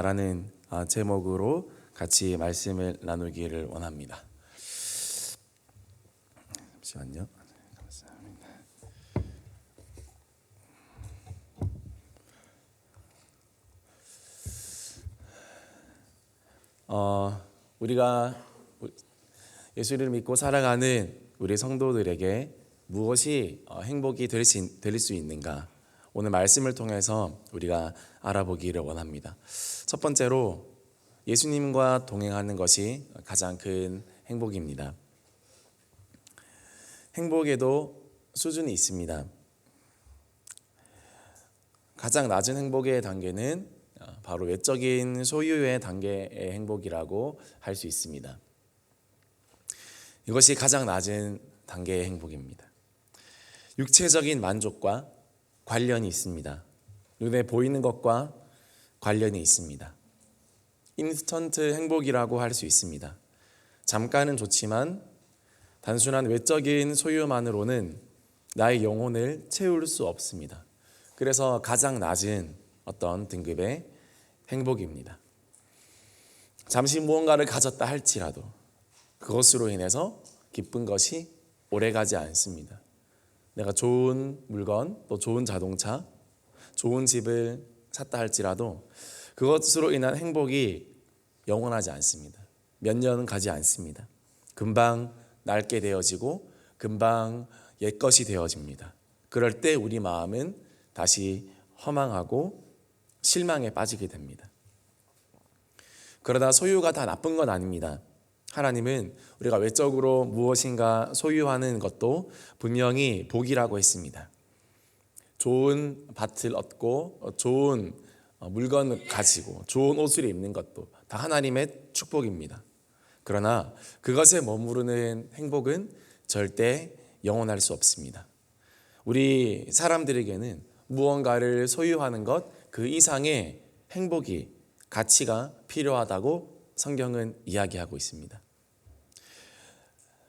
라는 제목으로 같이 말씀을 나누기를 원합니다. 잠시만요. 감사합니다. 우리가 예수를 믿고 살아가는 우리 성도들에게 무엇이 행복이 될 수 있는가? 오늘 말씀을 통해서 우리가 알아보기를 원합니다. 첫 번째로 예수님과 동행하는 것이 가장 큰 행복입니다. 행복에도 수준이 있습니다. 가장 낮은 행복의 단계는 바로 외적인 소유의 단계의 행복이라고 할 수 있습니다. 이것이 가장 낮은 단계의 행복입니다. 육체적인 만족과 관련이 있습니다. 눈에 보이는 것과 관련이 있습니다. 인스턴트 행복이라고 할 수 있습니다. 잠깐은 좋지만 단순한 외적인 소유만으로는 나의 영혼을 채울 수 없습니다. 그래서 가장 낮은 어떤 등급의 행복입니다. 잠시 무언가를 가졌다 할지라도 그것으로 인해서 기쁜 것이 오래가지 않습니다. 내가 좋은 물건, 또 좋은 자동차, 좋은 집을 샀다 할지라도 그것으로 인한 행복이 영원하지 않습니다. 몇 년은 가지 않습니다. 금방 낡게 되어지고 금방 옛것이 되어집니다. 그럴 때 우리 마음은 다시 허망하고 실망에 빠지게 됩니다. 그러나 소유가 다 나쁜 건 아닙니다. 하나님은 우리가 외적으로 무엇인가 소유하는 것도 분명히 복이라고 했습니다. 좋은 밭을 얻고 좋은 물건을 가지고 좋은 옷을 입는 것도 다 하나님의 축복입니다. 그러나 그것에 머무르는 행복은 절대 영원할 수 없습니다. 우리 사람들에게는 무언가를 소유하는 것 그 이상의 행복이 가치가 필요하다고 성경은 이야기하고 있습니다.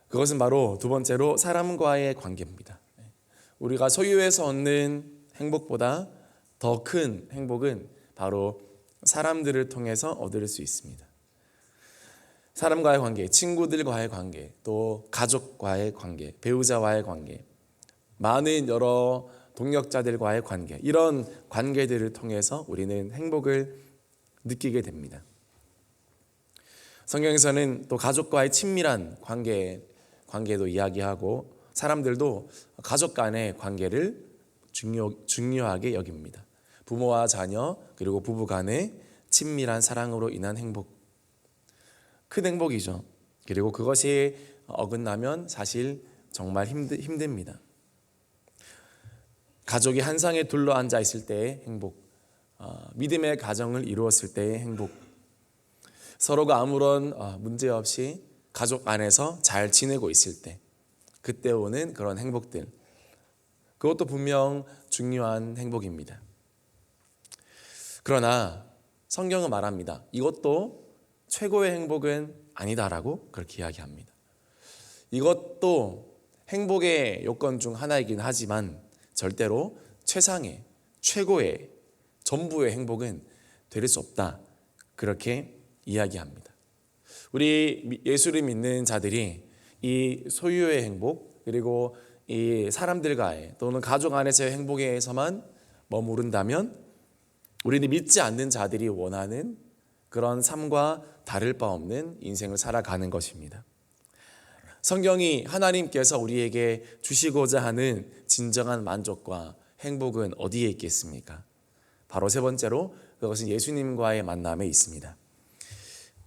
그것은 바로 두 번째로 사람과의 관계입니다. 우리가 소유해서 얻는 행복보다 더 큰 행복은 바로 사람들을 통해서 얻을 수 있습니다. 사람과의 관계, 친구들과의 관계, 또 가족과의 관계, 배우자와의 관계, 많은 여러 동역자들과의 관계, 이런 관계들을 통해서 우리는 행복을 느끼게 됩니다. 성경에서는 또 가족과의 친밀한 관계도 이야기하고 사람들도 가족 간의 관계를 중요하게 여깁니다. 부모와 자녀 그리고 부부 간의 친밀한 사랑으로 인한 행복, 큰 행복이죠. 그리고 그것이 어긋나면 사실 정말 힘듭니다. 가족이 한 상에 둘러앉아 있을 때의 행복, 믿음의 가정을 이루었을 때의 행복, 서로가 아무런 문제 없이 가족 안에서 잘 지내고 있을 때 그때 오는 그런 행복들, 그것도 분명 중요한 행복입니다. 그러나 성경은 말합니다. 이것도 최고의 행복은 아니다라고 그렇게 이야기합니다. 이것도 행복의 요건 중 하나이긴 하지만 절대로 최상의, 최고의, 전부의 행복은 될 수 없다, 그렇게 이야기합니다. 우리 예수를 믿는 자들이 이 소유의 행복 그리고 이 사람들과의 또는 가족 안에서의 행복에서만 머무른다면 우리는 믿지 않는 자들이 원하는 그런 삶과 다를 바 없는 인생을 살아가는 것입니다. 성경이 하나님께서 우리에게 주시고자 하는 진정한 만족과 행복은 어디에 있겠습니까? 바로 세 번째로 그것은 예수님과의 만남에 있습니다.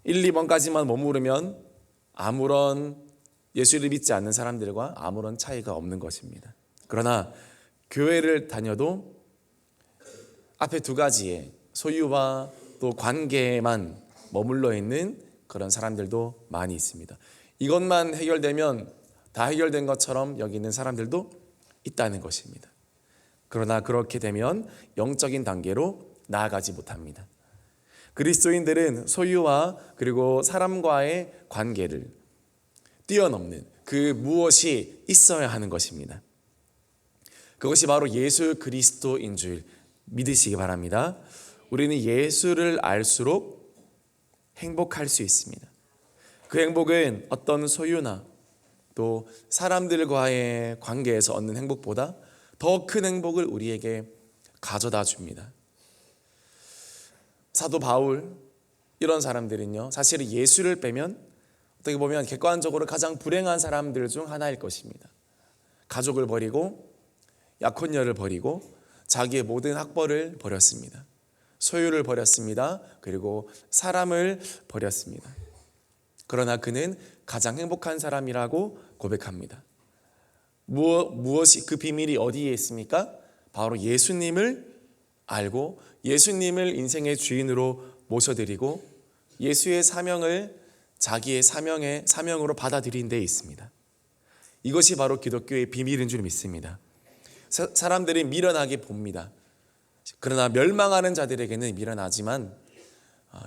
1, 2번까지만 머무르면 아무런 예수를 믿지 않는 사람들과 아무런 차이가 없는 것입니다. 그러나 교회를 다녀도 앞에 두 가지의 소유와 또 관계에만 머물러 있는 그런 사람들도 많이 있습니다. 이것만 해결되면 다 해결된 것처럼 여기는 사람들도 있다는 것입니다. 그러나 그렇게 되면 영적인 단계로 나아가지 못합니다. 그리스도인들은 소유와 그리고 사람과의 관계를 뛰어넘는 그 무엇이 있어야 하는 것입니다. 그것이 바로 예수 그리스도인 줄 믿으시기 바랍니다. 우리는 예수를 알수록 행복할 수 있습니다. 그 행복은 어떤 소유나 또 사람들과의 관계에서 얻는 행복보다 더 큰 행복을 우리에게 가져다 줍니다. 사도 바울 이런 사람들은요, 사실은 예수를 빼면 어떻게 보면 객관적으로 가장 불행한 사람들 중 하나일 것입니다. 가족을 버리고 약혼녀를 버리고 자기의 모든 학벌을 버렸습니다. 소유를 버렸습니다. 그리고 사람을 버렸습니다. 그러나 그는 가장 행복한 사람이라고 고백합니다. 무엇이 그 비밀이 어디에 있습니까? 바로 예수님을 알고 예수님을 인생의 주인으로 모셔드리고 예수의 사명을 자기의 사명으로 받아들인 데 있습니다. 이것이 바로 기독교의 비밀인 줄 믿습니다. 사람들이 미련하게 봅니다. 그러나 멸망하는 자들에게는 미련하지만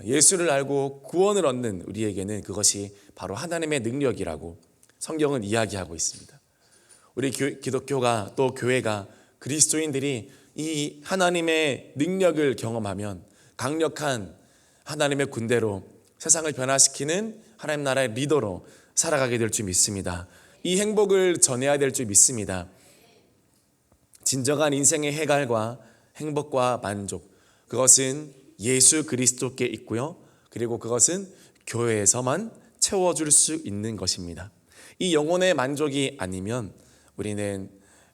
예수를 알고 구원을 얻는 우리에게는 그것이 바로 하나님의 능력이라고 성경은 이야기하고 있습니다. 우리 기독교가 또 교회가 그리스도인들이 이 하나님의 능력을 경험하면 강력한 하나님의 군대로 세상을 변화시키는 하나님 나라의 리더로 살아가게 될 줄 믿습니다. 이 행복을 전해야 될 줄 믿습니다. 진정한 인생의 해갈과 행복과 만족, 그것은 예수 그리스도께 있고요. 그리고 그것은 교회에서만 채워줄 수 있는 것입니다. 이 영혼의 만족이 아니면 우리는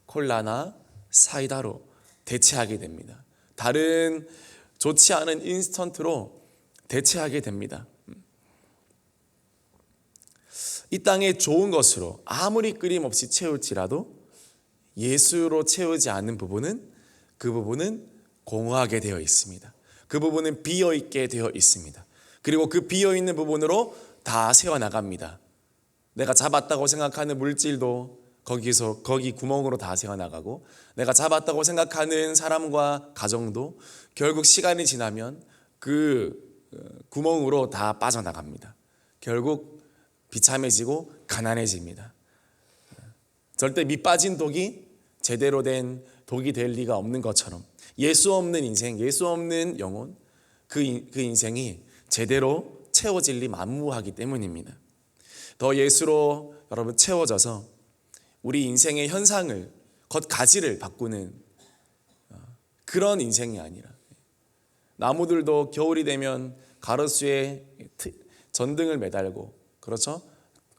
콜라나 사이다로 대체하게 됩니다. 다른 좋지 않은 인스턴트로 대체하게 됩니다. 이 땅의 좋은 것으로 아무리 끊임없이 채울지라도 예수로 채우지 않는 부분은 그 부분은 공허하게 되어 있습니다. 그 부분은 비어있게 되어 있습니다. 그리고 그 비어있는 부분으로 다 새어나갑니다. 내가 잡았다고 생각하는 물질도 거기 구멍으로 다 새어나가고, 내가 잡았다고 생각하는 사람과 가정도 결국 시간이 지나면 그 구멍으로 다 빠져나갑니다. 결국 비참해지고 가난해집니다. 절대 밑 빠진 독이 제대로 된 독이 될 리가 없는 것처럼 예수 없는 인생, 예수 없는 영혼, 그 인생이 제대로 채워질 리 만무하기 때문입니다. 더 예수로 여러분 채워져서 우리 인생의 현상을 겉가지를 바꾸는 그런 인생이 아니라, 나무들도 겨울이 되면 가로수에 전등을 매달고, 그렇죠?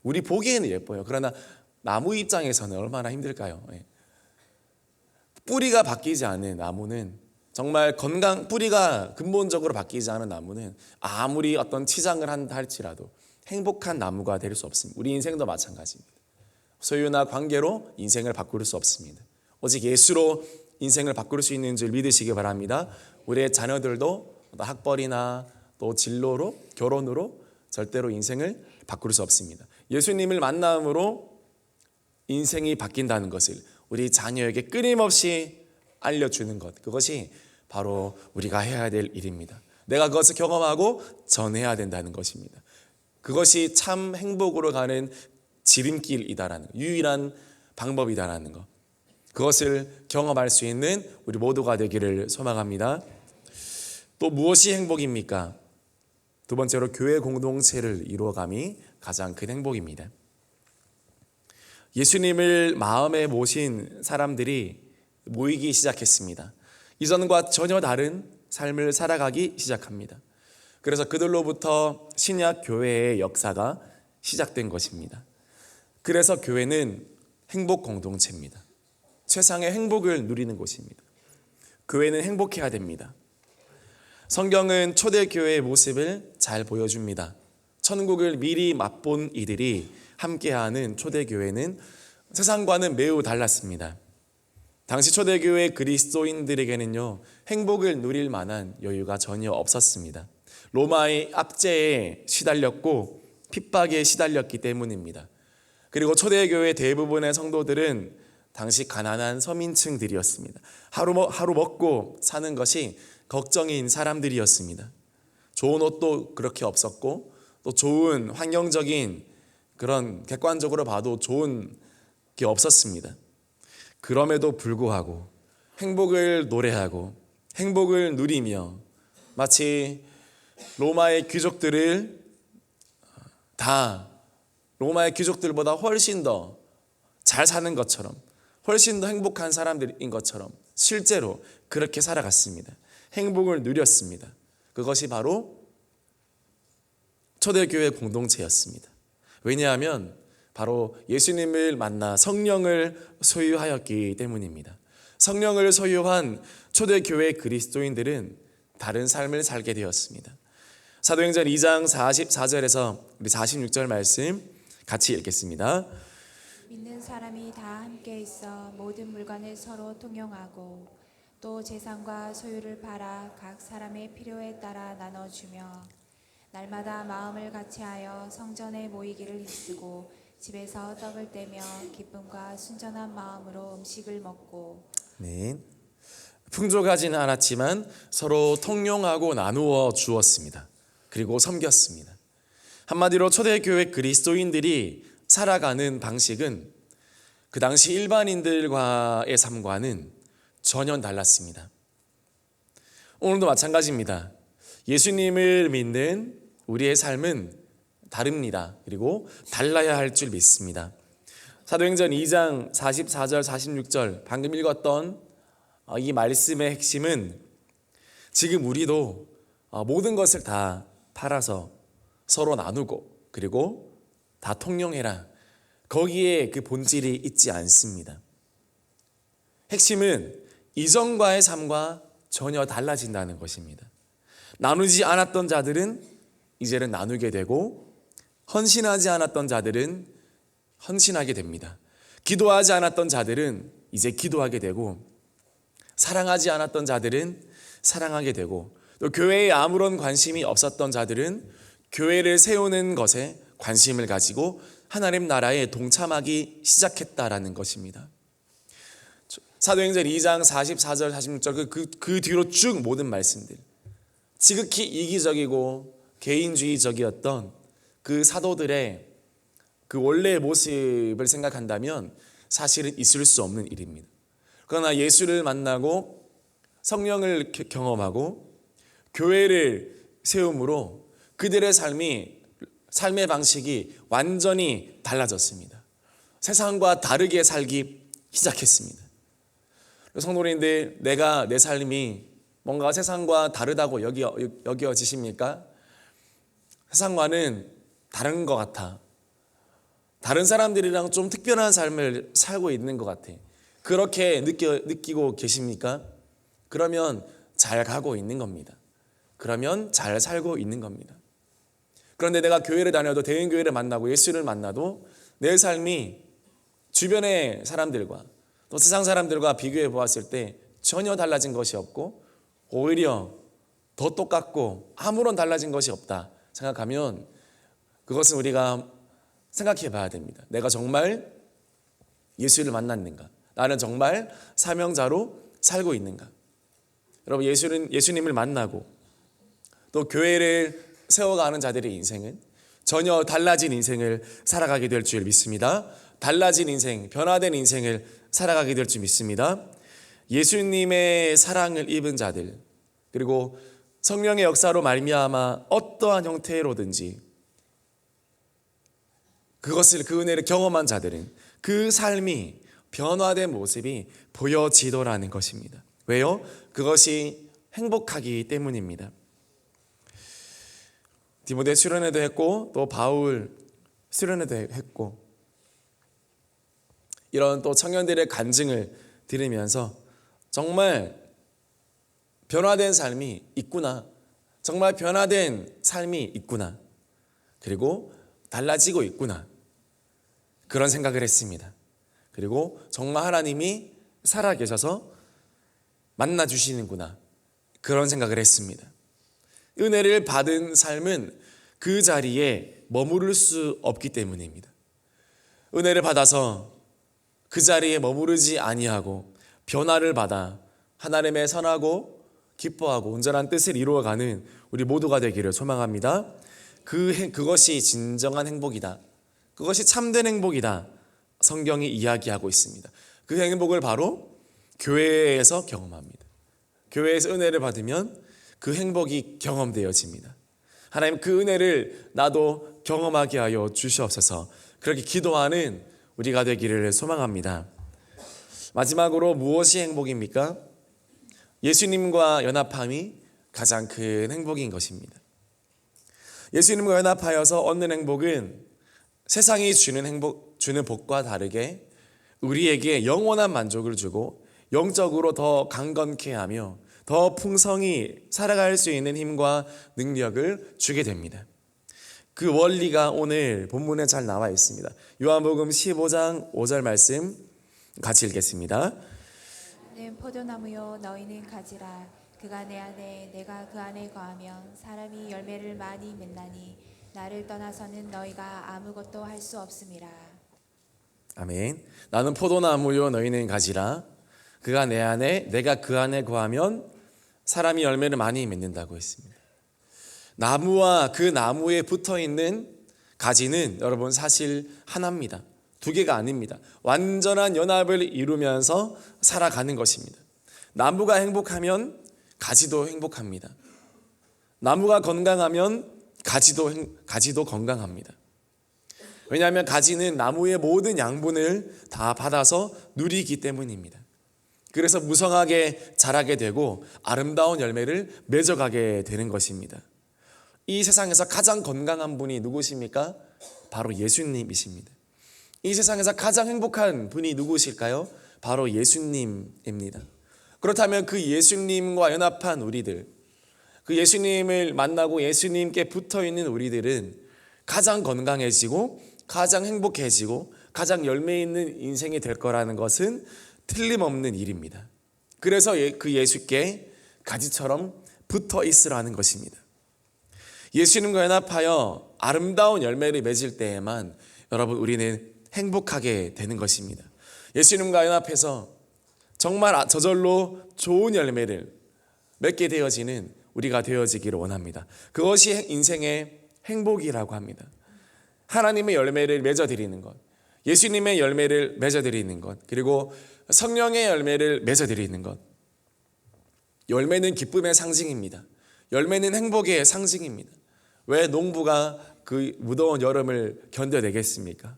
우리 보기에는 예뻐요. 그러나 나무 입장에서는 얼마나 힘들까요? 뿌리가 바뀌지 않은 나무는, 정말 뿌리가 근본적으로 바뀌지 않은 나무는 아무리 어떤 치장을 한다 할지라도 행복한 나무가 될 수 없습니다. 우리 인생도 마찬가지입니다. 소유나 관계로 인생을 바꿀 수 없습니다. 오직 예수로 인생을 바꿀 수 있는 줄 믿으시기 바랍니다. 우리의 자녀들도 학벌이나 또 진로로, 결혼으로 절대로 인생을 바꿀 수 없습니다. 예수님을 만남으로 인생이 바뀐다는 것을 우리 자녀에게 끊임없이 알려주는 것, 그것이 바로 우리가 해야 될 일입니다. 내가 그것을 경험하고 전해야 된다는 것입니다. 그것이 참 행복으로 가는 지름길이다라는, 유일한 방법이다라는 것, 그것을 경험할 수 있는 우리 모두가 되기를 소망합니다. 또 무엇이 행복입니까? 두 번째로 교회 공동체를 이루어감이 가장 큰 행복입니다. 예수님을 마음에 모신 사람들이 모이기 시작했습니다. 이전과 전혀 다른 삶을 살아가기 시작합니다. 그래서 그들로부터 신약 교회의 역사가 시작된 것입니다. 그래서 교회는 행복 공동체입니다. 세상의 행복을 누리는 곳입니다. 교회는 행복해야 됩니다. 성경은 초대교회의 모습을 잘 보여줍니다. 천국을 미리 맛본 이들이 함께하는 초대교회는 세상과는 매우 달랐습니다. 당시 초대교회 그리스도인들에게는요, 행복을 누릴 만한 여유가 전혀 없었습니다. 로마의 압제에 시달렸고 핍박에 시달렸기 때문입니다. 그리고 초대교회 대부분의 성도들은 당시 가난한 서민층들이었습니다. 하루 먹고 사는 것이 걱정인 사람들이었습니다. 좋은 옷도 그렇게 없었고, 또 좋은 환경적인 그런 객관적으로 봐도 좋은 게 없었습니다. 그럼에도 불구하고 행복을 노래하고 행복을 누리며 마치 로마의 귀족들을 다 로마의 귀족들보다 훨씬 더 잘 사는 것처럼, 훨씬 더 행복한 사람들인 것처럼 실제로 그렇게 살아갔습니다. 행복을 누렸습니다. 그것이 바로 초대교회 공동체였습니다. 왜냐하면 바로 예수님을 만나 성령을 소유하였기 때문입니다. 성령을 소유한 초대교회 그리스도인들은 다른 삶을 살게 되었습니다. 사도행전 2장 44절에서 우리 46절 말씀 같이 읽겠습니다. 믿는 사람이 다 함께 있어 모든 물건을 서로 통용하고 또 재산과 소유를 팔아 각 사람의 필요에 따라 나눠주며 날마다 마음을 같이하여 성전에 모이기를 힘쓰고 집에서 떡을 떼며 기쁨과 순전한 마음으로 음식을 먹고. 네. 풍족하지는 않았지만 서로 통용하고 나누어 주었습니다. 그리고 섬겼습니다. 한마디로 초대교회 그리스도인들이 살아가는 방식은 그 당시 일반인들과의 삶과는 전혀 달랐습니다. 오늘도 마찬가지입니다. 예수님을 믿는 우리의 삶은 다릅니다. 그리고 달라야 할 줄 믿습니다. 사도행전 2장 44절 46절 방금 읽었던 이 말씀의 핵심은 지금 우리도 모든 것을 다 팔아서 서로 나누고 그리고 다 통용해라. 거기에 그 본질이 있지 않습니다. 핵심은 이전과의 삶과 전혀 달라진다는 것입니다. 나누지 않았던 자들은 이제는 나누게 되고 헌신하지 않았던 자들은 헌신하게 됩니다. 기도하지 않았던 자들은 이제 기도하게 되고 사랑하지 않았던 자들은 사랑하게 되고 또 교회에 아무런 관심이 없었던 자들은 교회를 세우는 것에 관심을 가지고 하나님 나라에 동참하기 시작했다라는 것입니다. 사도행전 2장 44절 46절 그 뒤로 쭉 모든 말씀들, 지극히 이기적이고 개인주의적이었던 그 사도들의 그 원래의 모습을 생각한다면 사실은 있을 수 없는 일입니다. 그러나 예수를 만나고 성령을 경험하고 교회를 세움으로 그들의 삶의 방식이 완전히 달라졌습니다. 세상과 다르게 살기 시작했습니다. 성도님들, 내 삶이 뭔가 세상과 다르다고 여겨지십니까? 세상과는 다른 것 같아. 다른 사람들이랑 좀 특별한 삶을 살고 있는 것 같아. 그렇게 느끼고 계십니까? 그러면 잘 가고 있는 겁니다. 그러면 잘 살고 있는 겁니다. 그런데 내가 교회를 다녀도 대인교회를 만나고 예수를 만나도 내 삶이 주변의 사람들과 또 세상 사람들과 비교해 보았을 때 전혀 달라진 것이 없고 오히려 더 똑같고 아무런 달라진 것이 없다 생각하면 그것은 우리가 생각해 봐야 됩니다. 내가 정말 예수를 만났는가? 나는 정말 사명자로 살고 있는가? 여러분, 예수님을 만나고 또 교회를 세워가는 자들의 인생은 전혀 달라진 인생을 살아가게 될 줄 믿습니다. 달라진 인생, 변화된 인생을 살아가게 될 줄 믿습니다. 예수님의 사랑을 입은 자들, 그리고 성령의 역사로 말미암아 어떠한 형태로든지 그 은혜를 경험한 자들은 그 삶이 변화된 모습이 보여지더라는 것입니다. 왜요? 그것이 행복하기 때문입니다. 디모데 수련회도 했고 또 바울 수련회도 했고 이런 또 청년들의 간증을 들으면서 정말 변화된 삶이 있구나. 정말 변화된 삶이 있구나. 그리고 달라지고 있구나. 그런 생각을 했습니다. 그리고 정말 하나님이 살아계셔서 만나주시는구나. 그런 생각을 했습니다. 은혜를 받은 삶은 그 자리에 머무를 수 없기 때문입니다. 은혜를 받아서 그 자리에 머무르지 아니하고 변화를 받아 하나님의 선하고 기뻐하고 온전한 뜻을 이루어가는 우리 모두가 되기를 소망합니다. 그것이 진정한 행복이다. 그것이 참된 행복이다. 성경이 이야기하고 있습니다. 그 행복을 바로 교회에서 경험합니다. 교회에서 은혜를 받으면 그 행복이 경험되어집니다. 하나님, 그 은혜를 나도 경험하게 하여 주시옵소서. 그렇게 기도하는 우리가 되기를 소망합니다. 마지막으로 무엇이 행복입니까? 예수님과 연합함이 가장 큰 행복인 것입니다. 예수님과 연합하여서 얻는 행복은 세상이 주는 복과 다르게 우리에게 영원한 만족을 주고 영적으로 더 강건케 하며 더 풍성히 살아갈 수 있는 힘과 능력을 주게 됩니다. 그 원리가 오늘 본문에 잘 나와 있습니다. 요한복음 15장 5절 말씀 같이 읽겠습니다. 나는 포도나무요 너희는 가지라. 그가 내 안에 내가 그 안에 거하면 사람이 열매를 많이 맺나니 나를 떠나서는 너희가 아무것도 할 수 없음이라. 아멘. 나는 포도나무요 너희는 가지라. 그가 내 안에 내가 그 안에 거하면 사람이 열매를 많이 맺는다고 했습니다. 나무와 그 나무에 붙어있는 가지는 여러분 사실 하나입니다. 두 개가 아닙니다. 완전한 연합을 이루면서 살아가는 것입니다. 나무가 행복하면 가지도 행복합니다. 나무가 건강하면 가지도 건강합니다. 왜냐하면 가지는 나무의 모든 양분을 다 받아서 누리기 때문입니다. 그래서 무성하게 자라게 되고 아름다운 열매를 맺어가게 되는 것입니다. 이 세상에서 가장 건강한 분이 누구십니까? 바로 예수님이십니다. 이 세상에서 가장 행복한 분이 누구실까요? 바로 예수님입니다. 그렇다면 그 예수님과 연합한 우리들, 그 예수님을 만나고 예수님께 붙어있는 우리들은 가장 건강해지고 가장 행복해지고 가장 열매 있는 인생이 될 거라는 것은 틀림없는 일입니다. 그래서 그 예수께 가지처럼 붙어 있으라는 것입니다. 예수님과 연합하여 아름다운 열매를 맺을 때에만 여러분 우리는 행복하게 되는 것입니다. 예수님과 연합해서 정말 저절로 좋은 열매를 맺게 되어지는 우리가 되어지기를 원합니다. 그것이 인생의 행복이라고 합니다. 하나님의 열매를 맺어드리는 것, 예수님의 열매를 맺어드리는 것, 그리고 성령의 열매를 맺어드리는 것. 열매는 기쁨의 상징입니다. 열매는 행복의 상징입니다. 왜 농부가 그 무더운 여름을 견뎌내겠습니까?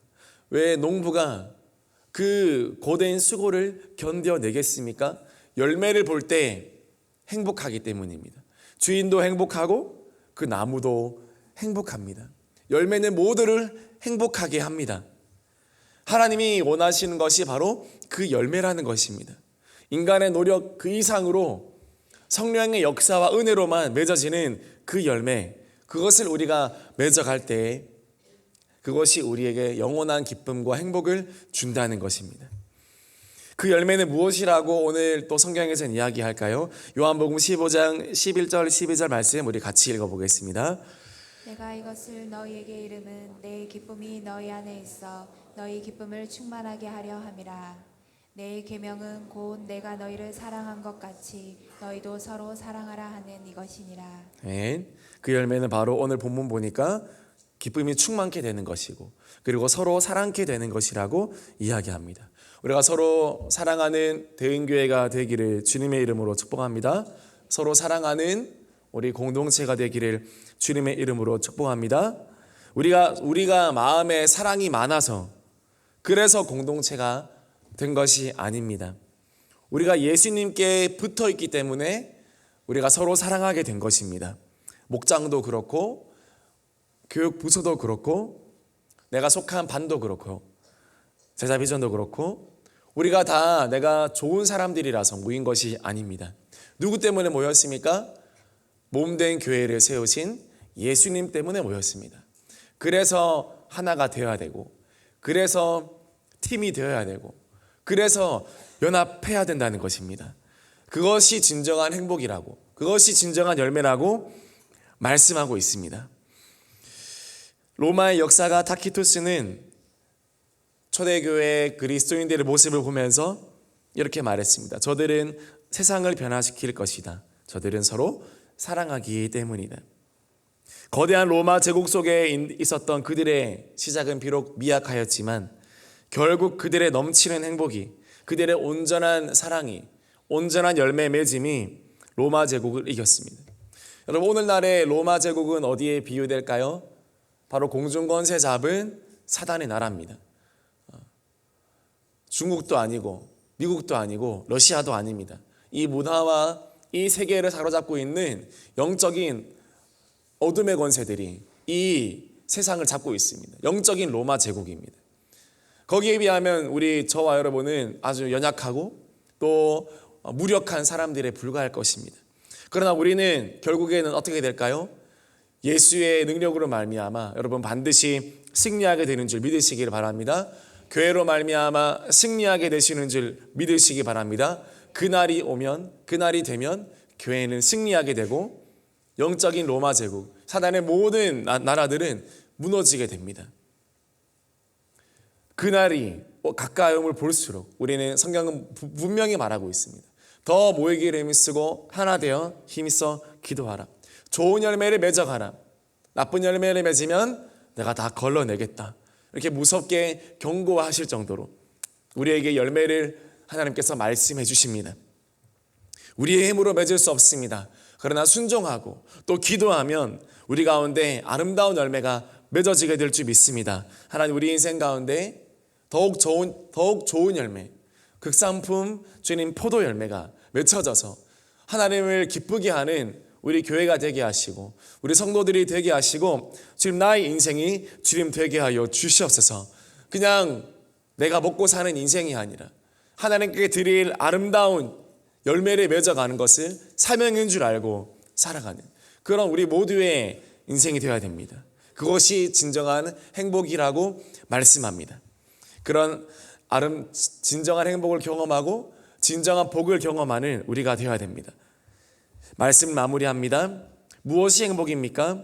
왜 농부가 그 고된 수고를 견뎌내겠습니까? 열매를 볼 때 행복하기 때문입니다. 주인도 행복하고 그 나무도 행복합니다. 열매는 모두를 행복하게 합니다. 하나님이 원하시는 것이 바로 그 열매라는 것입니다. 인간의 노력 그 이상으로 성령의 역사와 은혜로만 맺어지는 그 열매, 그것을 우리가 맺어갈 때 그것이 우리에게 영원한 기쁨과 행복을 준다는 것입니다. 그 열매는 무엇이라고 오늘 또 성경에서 이야기할까요? 요한복음 15장 11절 12절 말씀 우리 같이 읽어보겠습니다. 내가 이것을 너희에게 이름은 내 기쁨이 너희 안에 있어 너희 기쁨을 충만하게 하려 함이라. 내 계명은 곧 내가 너희를 사랑한 것 같이 너희도 서로 사랑하라 하는 이것이니라. 그 열매는 바로 오늘 본문 보니까 기쁨이 충만케 되는 것이고 그리고 서로 사랑케 되는 것이라고 이야기합니다. 우리가 서로 사랑하는 대은교회가 되기를 주님의 이름으로 축복합니다. 서로 사랑하는 우리 공동체가 되기를 주님의 이름으로 축복합니다. 우리가 마음에 사랑이 많아서 그래서 공동체가 된 것이 아닙니다. 우리가 예수님께 붙어 있기 때문에 우리가 서로 사랑하게 된 것입니다. 목장도 그렇고 교육 부서도 그렇고 내가 속한 반도 그렇고 제자비전도 그렇고 우리가 다 내가 좋은 사람들이라서 모인 것이 아닙니다. 누구 때문에 모였습니까? 몸된 교회를 세우신 예수님 때문에 모였습니다. 그래서 하나가 되어야 되고 그래서 팀이 되어야 되고 그래서 연합해야 된다는 것입니다. 그것이 진정한 행복이라고 그것이 진정한 열매라고 말씀하고 있습니다. 로마의 역사가 타키투스는 초대교회 그리스도인들의 모습을 보면서 이렇게 말했습니다. 저들은 세상을 변화시킬 것이다. 저들은 서로 사랑하기 때문이다. 거대한 로마 제국 속에 있었던 그들의 시작은 비록 미약하였지만 결국 그들의 넘치는 행복이 그들의 온전한 사랑이 온전한 열매 맺음이 로마 제국을 이겼습니다. 여러분, 오늘날의 로마 제국은 어디에 비유될까요? 바로 공중권세 잡은 사단의 나라입니다. 중국도 아니고 미국도 아니고 러시아도 아닙니다. 이 문화와 이 세계를 사로잡고 있는 영적인 어둠의 권세들이 이 세상을 잡고 있습니다. 영적인 로마 제국입니다. 거기에 비하면 저와 여러분은 아주 연약하고 또 무력한 사람들에 불과할 것입니다. 그러나 우리는 결국에는 어떻게 될까요? 예수의 능력으로 말미암아 여러분 반드시 승리하게 되는 줄 믿으시길 바랍니다. 교회로 말미암아 승리하게 되시는 줄 믿으시기 바랍니다. 그날이 되면 교회는 승리하게 되고 영적인 로마 제국, 사단의 모든 나라들은 무너지게 됩니다. 그날이 가까이 옴을 볼수록 우리는 성경은 분명히 말하고 있습니다. 더 모이기를 힘쓰고 하나 되어 힘써 기도하라. 좋은 열매를 맺어가라. 나쁜 열매를 맺으면 내가 다 걸러내겠다. 이렇게 무섭게 경고하실 정도로 우리에게 열매를 하나님께서 말씀해 주십니다. 우리의 힘으로 맺을 수 없습니다. 그러나 순종하고 또 기도하면 우리 가운데 아름다운 열매가 맺어지게 될 줄 믿습니다. 하나님, 우리 인생 가운데 더욱 좋은 열매, 극상품 주님 포도 열매가 맺혀져서 하나님을 기쁘게 하는 우리 교회가 되게 하시고 우리 성도들이 되게 하시고 주님, 나의 인생이 주님 되게 하여 주시옵소서. 그냥 내가 먹고 사는 인생이 아니라 하나님께 드릴 아름다운 열매를 맺어가는 것을 사명인 줄 알고 살아가는 그런 우리 모두의 인생이 되어야 됩니다. 그것이 진정한 행복이라고 말씀합니다. 그런 진정한 행복을 경험하고 진정한 복을 경험하는 우리가 되어야 됩니다. 말씀 마무리합니다. 무엇이 행복입니까?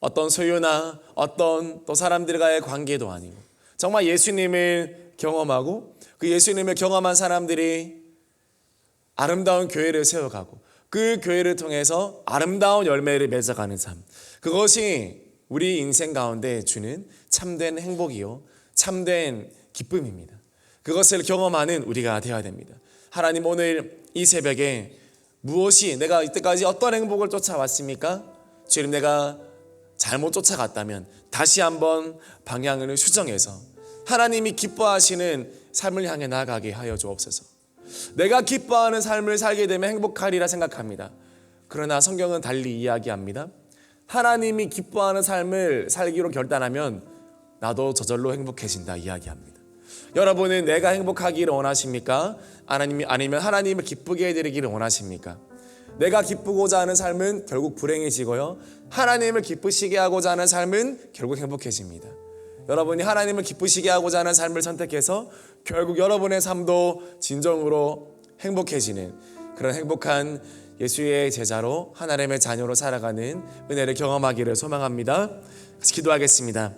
어떤 소유나 어떤 또 사람들과의 관계도 아니고 정말 예수님을 경험하고 그 예수님을 경험한 사람들이 아름다운 교회를 세워가고 그 교회를 통해서 아름다운 열매를 맺어가는 삶, 그것이 우리 인생 가운데 주는 참된 행복이요 참된 기쁨입니다. 그것을 경험하는 우리가 되어야 됩니다. 하나님, 오늘 이 새벽에 무엇이 내가 이때까지 어떤 행복을 쫓아왔습니까? 주님, 내가 잘못 쫓아갔다면 다시 한번 방향을 수정해서 하나님이 기뻐하시는 삶을 향해 나아가게 하여 주옵소서. 내가 기뻐하는 삶을 살게 되면 행복하리라 생각합니다. 그러나 성경은 달리 이야기합니다. 하나님이 기뻐하는 삶을 살기로 결단하면 나도 저절로 행복해진다 이야기합니다. 여러분은 내가 행복하기를 원하십니까? 아니면 하나님을 기쁘게 해드리기를 원하십니까? 내가 기쁘고자 하는 삶은 결국 불행해지고요, 하나님을 기쁘시게 하고자 하는 삶은 결국 행복해집니다. 여러분이 하나님을 기쁘시게 하고자 하는 삶을 선택해서 결국 여러분의 삶도 진정으로 행복해지는 그런 행복한 예수의 제자로 하나님의 자녀로 살아가는 은혜를 경험하기를 소망합니다. 같이 기도하겠습니다.